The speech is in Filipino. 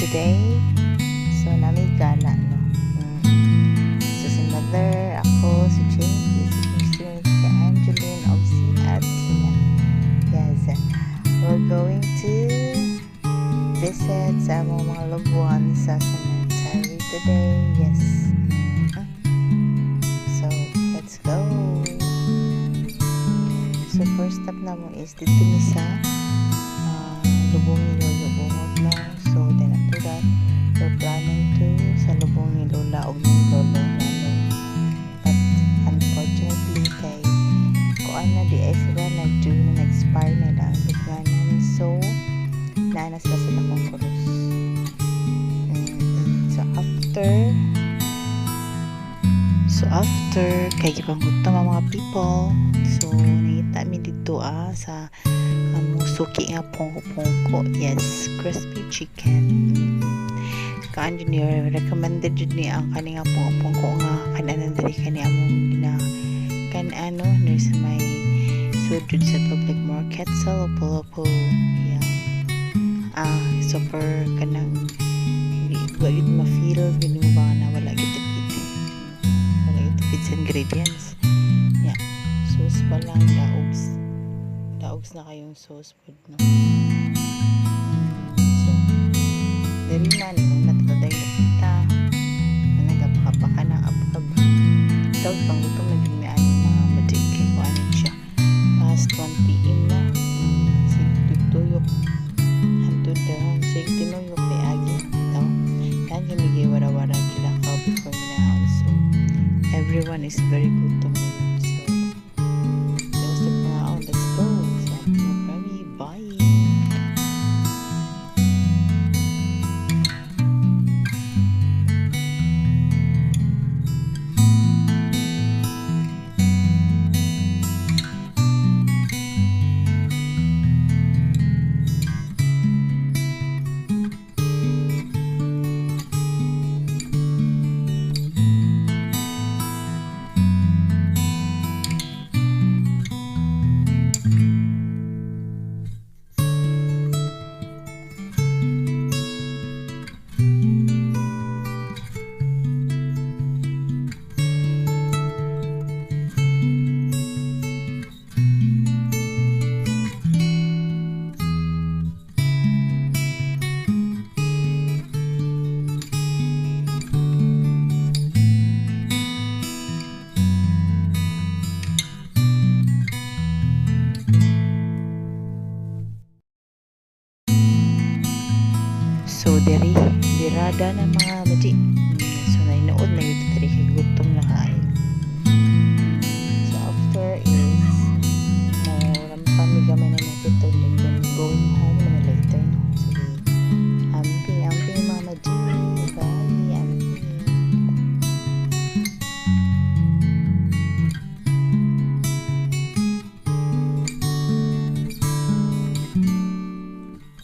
today. So, nami gala, no? So, si Mother, ako, si Chinky, si Christine, si Angeline, o si Atina. Yes. We're going to visit sa mga loved ones sa cemetery today. Yes. So, let's go. So, first stop naman is dito ni sa lubong ni Lolo Bungot, no? So, then after that, we're planning to sa lubong ni Lola o ni Lolo Lalo. But, unfortunately, kay kuan na di ay sila nag-expire na lang lignanan. So, naana sila sa lakong kurus. So, after kay gipangutang ang mga people, so, nakita mi dito sa suki nga pongko. Yes, crispy chicken. Kaan yun yun, recommended yun ni ang kani nga pongko nga kanan dali kani among nir sa may sudod sa public market sa Lopo-Lopo. Yeah. Super kanang wala yun ma-feel yun mo ba na wala gitipid sa ingredients. Yeah. Sauce pa lang, daogs na kayong sauce food, no? So, dali na nung natataday na kita nagapakapaka ng abab daw pang gutom na yung may aning mga matikay ko anin siya past 1 p.m. na sigtuyok hantod dahan sigtinuyok kay agi daw yan yung may wara-wara kilakaw before minahaw. So, everyone is very gutom na yun. So, dirada na mga madi. So, nainood na yun dito kay